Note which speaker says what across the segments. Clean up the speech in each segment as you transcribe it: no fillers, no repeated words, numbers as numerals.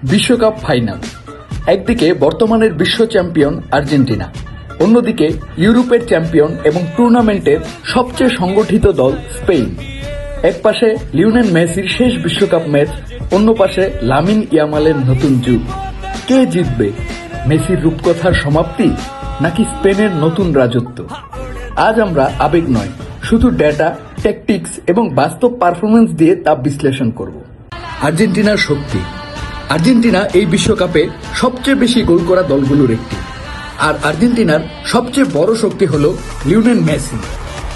Speaker 1: বিশ্বকাপ ফাইনাল। একদিকে বর্তমানের বিশ্ব চ্যাম্পিয়ন আর্জেন্টিনা, অন্যদিকে ইউরোপের চ্যাম্পিয়ন এবং টুর্নামেন্টের সবচেয়ে সংগঠিত দল স্পেন। এক পাশে লিওনেল মেসির শেষ বিশ্বকাপ ম্যাচ, অন্য পাশে লামিন ইয়ামালের নতুন যুগ। কে জিতবে? মেসির রূপকথার সমাপ্তি নাকি স্পেনের নতুন রাজত্ব? আজ আমরা আবেগ নয়, শুধু ডেটা, ট্যাকটিক্স এবং বাস্তব পারফরমেন্স দিয়ে তা বিশ্লেষণ করব। আর্জেন্টিনার শক্তি। আর্জেন্টিনা এই বিশ্বকাপে সবচেয়ে বেশি গোল করা দলগুলোর একটি। আর আর্জেন্টিনার সবচেয়ে বড় শক্তি হল লিওনেল মেসি।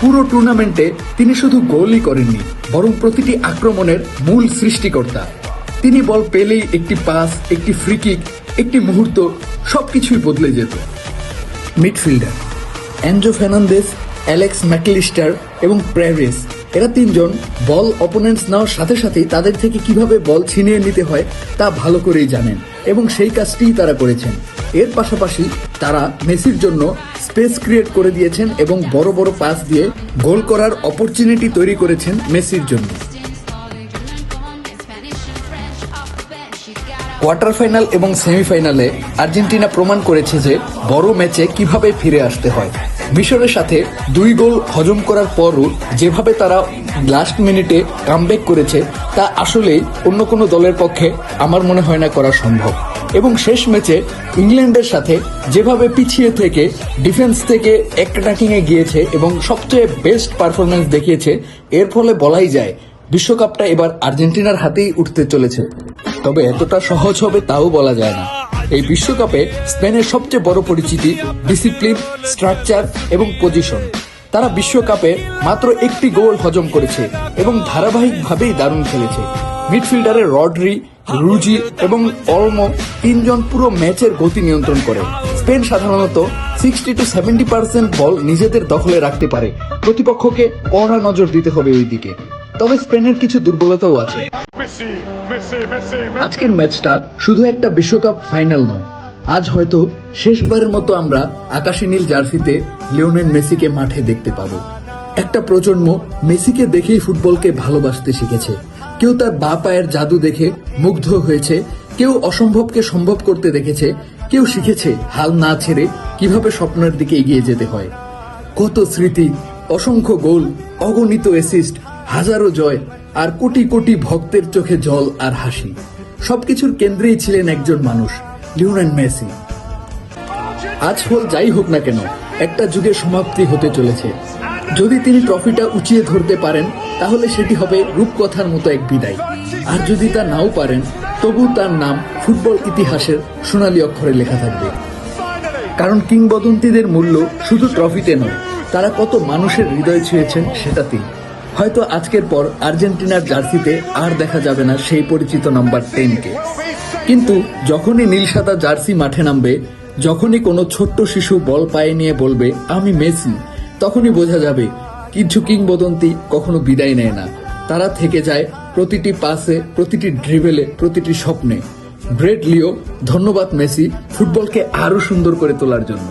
Speaker 1: পুরো টুর্নামেন্টে তিনি শুধু গোলই করেননি, বরং প্রতিটি আক্রমণের মূল সৃষ্টিকর্তা। তিনি বল পেলেই একটি পাস, একটি ফ্রি কিক, একটি মুহূর্ত, সবকিছুই বদলে যেত। মিডফিল্ডার এনজো ফার্নান্দেজ, অ্যালেক্স ম্যাকলিস্টার এবং প্রেভেস, এরা তিনজন বল অপোনেন্টস নেওয়ার সাথে সাথেই তাদের থেকে কিভাবে বল ছিনিয়ে নিতে হয় তা ভালো করেই জানেন এবং সেই কাজটিই তারা করেছেন। এর পাশাপাশি তারা মেসির জন্য স্পেস ক্রিয়েট করে দিয়েছেন এবং বড় বড় পাস দিয়ে গোল করার অপরচুনিটি তৈরি করেছেন মেসির জন্য। কোয়ার্টার ফাইনাল এবং সেমিফাইনালে আর্জেন্টিনা প্রমাণ করেছে যে বড় ম্যাচে কিভাবে ফিরে আসতে হয়। মিশরের সাথে 2 গোল হজম করার পরও যেভাবে তারা লাস্ট মিনিটে কামব্যাক করেছে তা আসলেই অন্য কোনো দলের পক্ষে আমার মনে হয় না করা সম্ভব। এবং শেষ ম্যাচে ইংল্যান্ডের সাথে যেভাবে পিছিয়ে থেকে ডিফেন্স থেকে অ্যাটাকিংয়ে গিয়েছে এবং সবচেয়ে বেস্ট পারফরমেন্স দেখিয়েছে, এর ফলে বলাই যায় বিশ্বকাপটা এবার আর্জেন্টিনার হাতেই উঠতে চলেছে। তবে এতটা সহজ হবে তাও বলা যায় না। এই বিশ্বকাপে স্পেনের সবচেয়ে বড় পরিচিতি ডিসিপ্লিন, স্ট্রাকচার এবং পজিশন। তারা বিশ্বকাপে মাত্র 1টি গোল হজম করেছে এবং ধারাবাহিকভাবেই দারুণ খেলেছে। মিডফিল্ডারে রড্রি, রুজি এবং অলমো তিনজন পুরো ম্যাচের গতি নিয়ন্ত্রণ করে। স্পেন সাধারণত 60 to 70% বল নিজেদের দখলে রাখতে পারে। প্রতিপক্ষকে কড়া নজর দিতে হবে ওই দিকে। তবে স্পেনের কিছু দুর্বলতাও আছে। আজকের ম্যাচটা শুধু একটা বিশ্বকাপ ফাইনাল নয়, আজ হয়তো শেষবারের মতো আমরা আকাশী নীল জার্সিতে লিওনেল মেসিকে মাঠে দেখতে পাবো। একটা প্রজন্ম মেসিকে দেখেই ফুটবলকে ভালোবাসতে শিখেছে। কেউ তার বা পায়ের জাদু দেখে মুগ্ধ হয়েছে, কেউ অসম্ভবকে সম্ভব করতে দেখেছে, কেউ শিখেছে হাল না ছেড়ে কিভাবে স্বপ্নের দিকে এগিয়ে যেতে হয়। কত স্মৃতি, অসংখ্য গোল, অগণিত অ্যাসিস্ট, হাজারো জয় আর কোটি কোটি ভক্তের চোখে জল আর হাসি। সবকিছুর কেন্দ্রেই ছিলেন একজন মানুষ, লিওনেল মেসি। আজ ফল যাই হোক না কেন, একটা যুগের সমাপ্তি হতে চলেছে। যদি তিনি ট্রফিটা উঁচিয়ে ধরতে পারেন তাহলে সেটি হবে রূপকথার মতো এক বিদায়। আর যদি তা নাও পারেন, তবু তার নাম ফুটবল ইতিহাসের সোনালী অক্ষরে লেখা থাকবে। কারণ কিংবদন্তিদের মূল্য শুধু ট্রফিতে নয়, তারা কত মানুষের হৃদয় ছুঁয়েছেন সেটাতেই। হয়তো আজকের পর আর্জেন্টিনার জার্সিতে আর দেখা যাবে না সেই পরিচিত নাম্বার 10কে। কিন্তু যখনই নীল সাদা জার্সি মাঠে নামবে, যখনই কোনো ছোট্ট শিশু বল পায়ে নিয়ে বলবে আমি মেসি, তখনই বোঝা যাবে কিছু কিংবদন্তি কখনো বিদায় নেয় না। তারা থেকে যায় প্রতিটি পাসে, প্রতিটি ড্রিবেলে, প্রতিটি স্বপ্নে। গ্রেট লিও, ধন্যবাদ মেসি ফুটবলকে আরো সুন্দর করে তোলার জন্য।